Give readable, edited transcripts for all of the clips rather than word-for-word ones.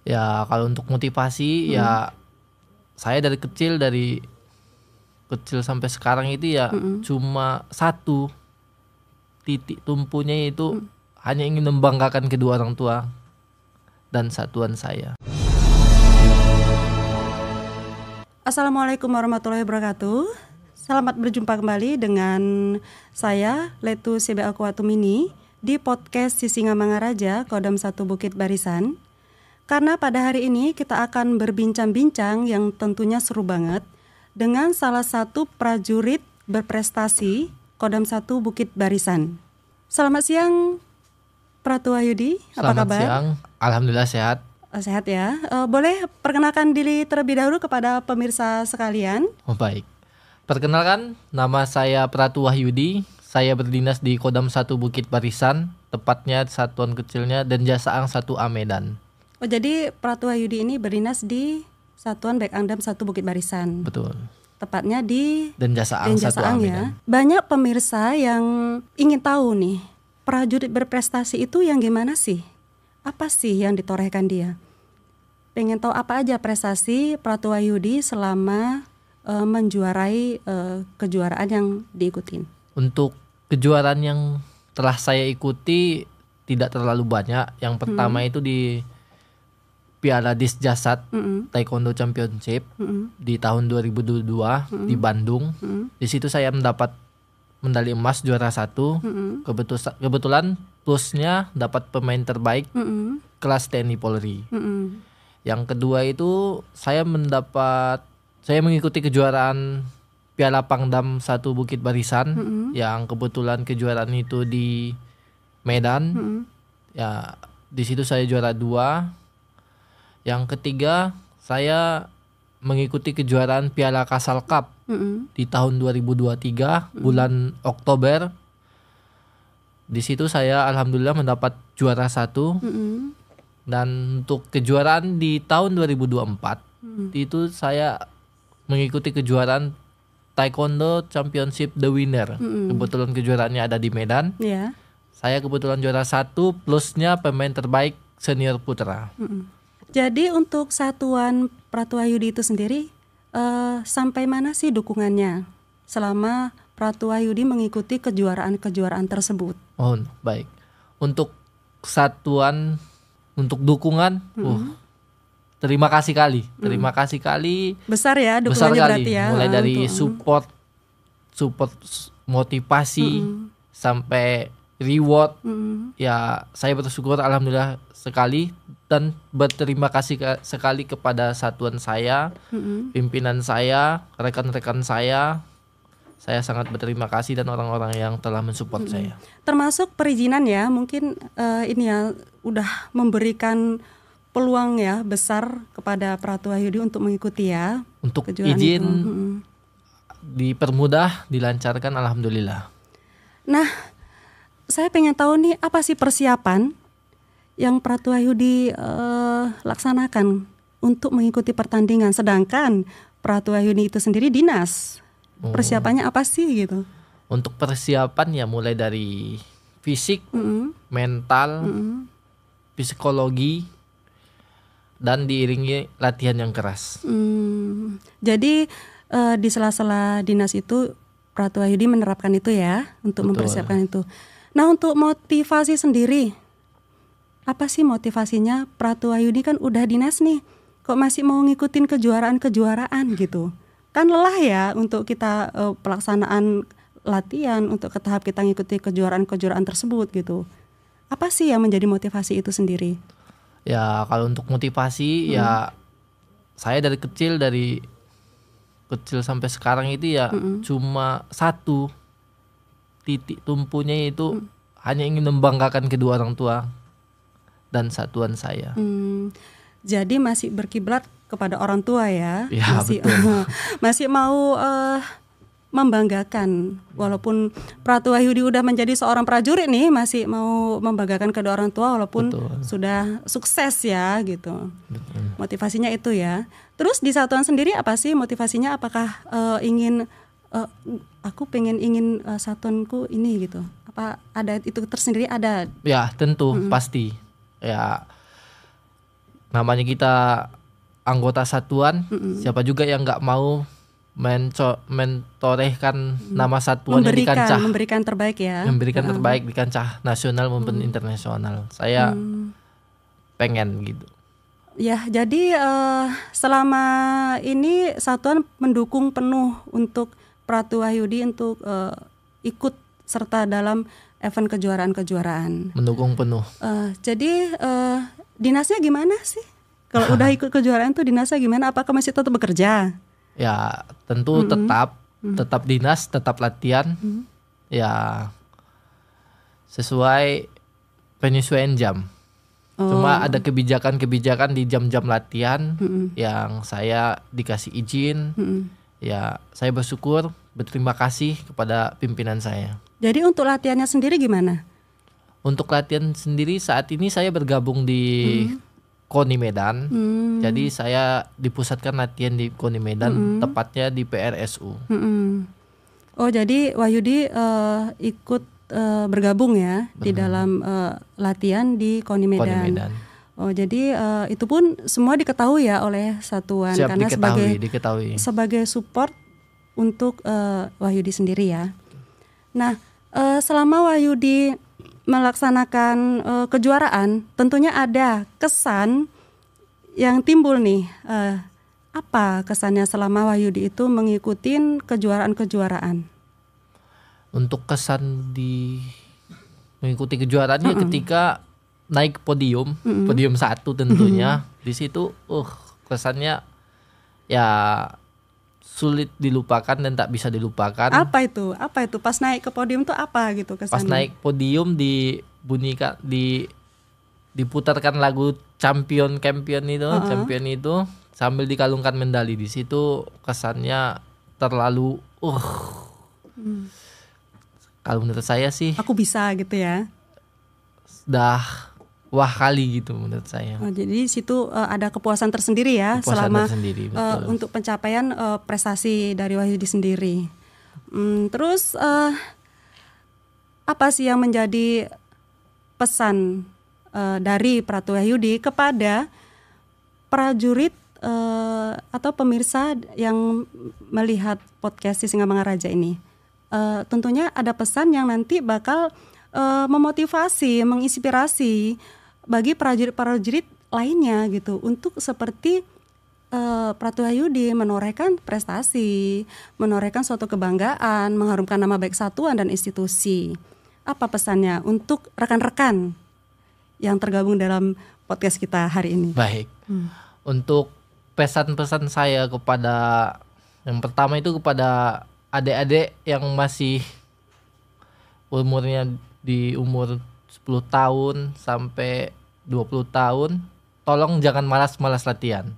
Ya kalau untuk motivasi ya saya dari kecil sampai sekarang itu ya cuma satu titik tumpunya itu hanya ingin membanggakan kedua orang tua dan satuan saya. Assalamualaikum warahmatullahi wabarakatuh. Selamat berjumpa kembali dengan saya Letu CBA Kuatumini di podcast Sisingamangaraja Kodam 1 Bukit Barisan. Karena pada hari ini kita akan berbincang-bincang yang tentunya seru banget dengan salah satu prajurit berprestasi Kodam 1 Bukit Barisan. Selamat siang Pratu Wahyudi, apa kabar? Selamat siang, alhamdulillah sehat. Sehat ya. Boleh perkenalkan diri terlebih dahulu kepada pemirsa sekalian? Oh baik. Perkenalkan, nama saya Pratu Wahyudi. Saya berdinas di Kodam 1 Bukit Barisan, tepatnya satuan kecilnya Denjasaang 1A Medan. Oh, jadi Pratu Wahyudi ini berdinas di Satuan Backangdam 1 Bukit Barisan. Betul. Tepatnya di Denjasaang 1A Medan. Ya. Banyak pemirsa yang ingin tahu nih, prajurit berprestasi itu yang gimana sih? Apa sih yang ditorehkan dia? Pengen tahu apa aja prestasi Pratu Wahyudi selama menjuarai kejuaraan yang diikutin. Untuk kejuaraan yang telah saya ikuti tidak terlalu banyak. Yang pertama itu di Piala Disjasat Taekwondo Championship di tahun 2022 di Bandung. Di situ saya mendapat medali emas juara 1. Kebetulan plusnya dapat pemain terbaik kelas TNI Polri. Yang kedua itu saya mengikuti kejuaraan Piala Pangdam 1 Bukit Barisan yang kebetulan kejuaraan itu di Medan. Ya, di situ saya juara 2. Yang ketiga, saya mengikuti kejuaraan Piala Kasal Cup di tahun 2023 bulan Oktober. Di situ saya alhamdulillah mendapat juara 1. Dan untuk kejuaraan di tahun 2024 itu saya mengikuti kejuaraan Taekwondo Championship The Winner. Kebetulan kejuaraannya ada di Medan. Saya kebetulan juara 1, plusnya pemain terbaik senior putra. Jadi untuk satuan Pratu Wahyudi itu sendiri sampai mana sih dukungannya selama Pratu Wahyudi mengikuti kejuaraan-kejuaraan tersebut? Oh baik. Untuk satuan, untuk dukungan, terima kasih kali. Besar ya dukungannya berarti ya. Mulai dari support motivasi sampai reward. Ya saya bersyukur alhamdulillah sekali dan berterima kasih sekali kepada satuan saya, pimpinan saya, rekan-rekan saya. Saya sangat berterima kasih dan orang-orang yang telah mensupport saya. Termasuk perizinan ya, mungkin ini ya udah memberikan peluang ya besar kepada Pratu Wahyudi untuk mengikuti ya. Untuk izin dipermudah, dilancarkan alhamdulillah. Nah, saya pengen tahu nih apa sih persiapan yang Pratu Wahyudi laksanakan untuk mengikuti pertandingan, sedangkan Pratu Wahyudi itu sendiri dinas. Persiapannya apa sih gitu? Untuk persiapan ya mulai dari fisik, mental, psikologi, dan diiringi latihan yang keras. Jadi di sela-sela dinas itu Pratu Wahyudi menerapkan itu ya untuk mempersiapkan itu. Nah untuk motivasi sendiri, apa sih motivasinya? Pratu Wahyudi kan udah dinas nih, kok masih mau ngikutin kejuaraan gitu? Kan lelah ya untuk kita pelaksanaan latihan untuk ke tahap kita ngikuti kejuaraan-kejuaraan tersebut gitu. Apa sih yang menjadi motivasi itu sendiri? Ya kalau untuk motivasi ya saya dari kecil sampai sekarang itu ya cuma satu titik tumpunya itu hanya ingin membanggakan kedua orang tua dan satuan saya. Jadi masih berkiblat kepada orang tua ya, masih mau membanggakan. Walaupun Pratu Wahyudi udah menjadi seorang prajurit nih, masih mau membanggakan kedua orang tua walaupun sudah sukses ya gitu. Motivasinya itu ya. Terus di satuan sendiri apa sih motivasinya? Apakah ingin aku ingin satuanku ini gitu? Apa ada itu tersendiri ada? Ya tentu pasti. Ya namanya kita anggota satuan, siapa juga yang nggak mau mentorehkan nama satuannya di kancah, memberikan terbaik ya, memberikan terbaik di kancah nasional maupun internasional. Saya pengen gitu. Ya, jadi selama ini satuan mendukung penuh untuk Pratu Wahyudi untuk ikut serta dalam event kejuaraan-kejuaraan. Mendukung penuh. Jadi dinasnya gimana sih? Kalau udah ikut kejuaraan tuh dinasnya gimana? Apakah masih tetap bekerja? Ya tentu tetap dinas, tetap latihan. Ya sesuai penyesuaian jam. Cuma ada kebijakan-kebijakan di jam-jam latihan yang saya dikasih izin. Ya saya berterima kasih kepada pimpinan saya. Jadi untuk latihannya sendiri gimana? Untuk latihan sendiri saat ini saya bergabung di KONI Medan. Jadi saya dipusatkan latihan di KONI Medan, tepatnya di PRSU. Oh, jadi Wahyudi ikut bergabung ya di dalam latihan di KONI Medan. Oh, jadi itu pun semua diketahui ya oleh satuan. Siap, karena diketahui. sebagai support untuk Wahyudi sendiri ya. Nah, selama Wahyudi melaksanakan kejuaraan, tentunya ada kesan yang timbul nih. Apa kesannya selama Wahyudi itu mengikuti kejuaraan-kejuaraan? Untuk kesan di mengikuti kejuaraannya ketika naik podium 1 tentunya. Di situ kesannya ya sulit dilupakan dan tak bisa dilupakan. Apa itu? Pas naik ke podium tuh apa gitu kesannya? Pas naik podium diputarkan lagu champion itu sambil dikalungkan medali. Di situ kesannya terlalu kalau menurut saya sih aku bisa gitu ya. Dah wah kali gitu menurut saya. Jadi situ ada kepuasan tersendiri ya selama untuk pencapaian prestasi dari Wahyudi sendiri. Terus apa sih yang menjadi pesan dari Pratu Wahyudi kepada prajurit atau pemirsa yang melihat podcast Sisingamangaraja ini? Tentunya ada pesan yang nanti bakal memotivasi, menginspirasi bagi prajurit-prajurit lainnya gitu untuk seperti Pratu Wahyudi menorehkan prestasi, menorehkan suatu kebanggaan, mengharumkan nama baik satuan dan institusi. Apa pesannya untuk rekan-rekan yang tergabung dalam podcast kita hari ini? Baik. Untuk pesan-pesan saya kepada yang pertama itu kepada adik-adik yang masih umurnya di umur 10 tahun sampai 20 tahun, tolong jangan malas-malas latihan.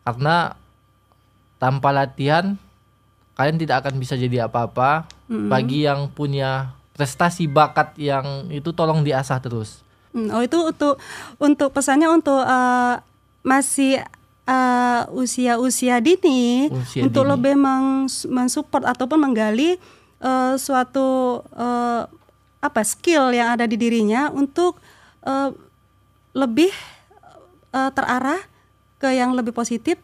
Karena tanpa latihan kalian tidak akan bisa jadi apa-apa. Bagi yang punya prestasi bakat yang itu tolong diasah terus. Itu untuk pesannya untuk masih usia dini untuk lebih mensupport ataupun menggali suatu skill yang ada di dirinya untuk lebih terarah ke yang lebih positif.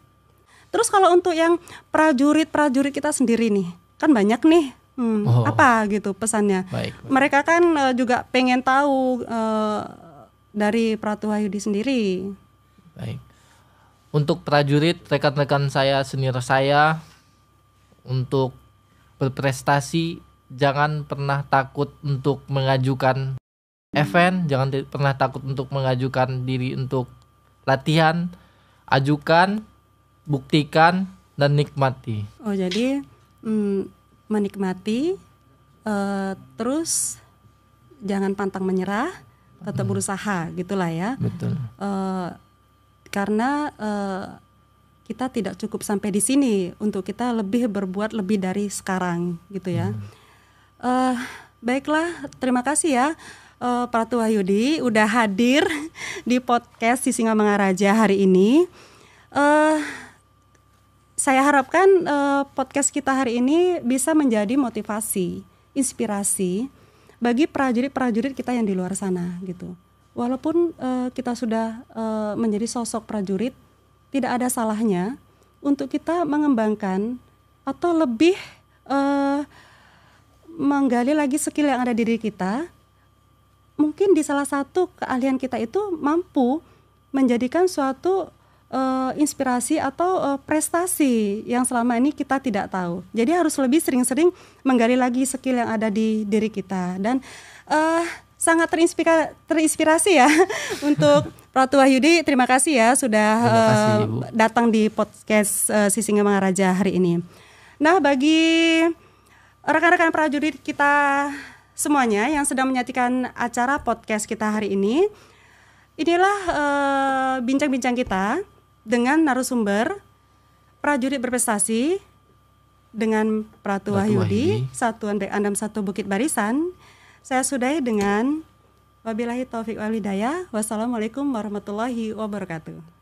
Terus kalau untuk yang prajurit kita sendiri nih, kan banyak nih, apa gitu pesannya? Baik. Mereka kan juga pengen tahu dari Pratu Wahyudi sendiri. Baik. Untuk prajurit, rekan-rekan saya, senior saya, untuk berprestasi, jangan pernah takut untuk mengajukan event, jangan pernah takut untuk mengajukan diri untuk latihan. Ajukan, buktikan, dan nikmati. Oh, jadi menikmati, terus jangan pantang menyerah, tetap berusaha, gitulah ya. Betul. Karena kita tidak cukup sampai di sini, untuk kita berbuat lebih dari sekarang, gitu ya. Baiklah, terima kasih ya Pratu Wahyudi udah hadir di podcast Sisingamangaraja hari ini. Saya harapkan podcast kita hari ini bisa menjadi motivasi, inspirasi bagi prajurit-prajurit kita yang di luar sana gitu. walaupun kita sudah menjadi sosok prajurit, tidak ada salahnya untuk kita mengembangkan atau lebih menggali lagi skill yang ada di diri kita. Mungkin di salah satu keahlian kita itu mampu menjadikan suatu inspirasi atau prestasi yang selama ini kita tidak tahu. Jadi harus lebih sering-sering menggali lagi skill yang ada di diri kita. Dan sangat terinspirasi ya untuk Pratu Wahyudi. Terima kasih ya sudah datang di podcast Sisingamangaraja hari ini. Nah, bagi rekan-rekan prajurit kita semuanya yang sedang menyaksikan acara podcast kita hari ini, inilah bincang-bincang kita dengan narasumber prajurit berprestasi dengan Pratu Wahyudi, Satuan Brigandam 1 Bukit Barisan. Saya sudahi dengan wabillahi taufik wal hidayah. Wassalamualaikum warahmatullahi wabarakatuh.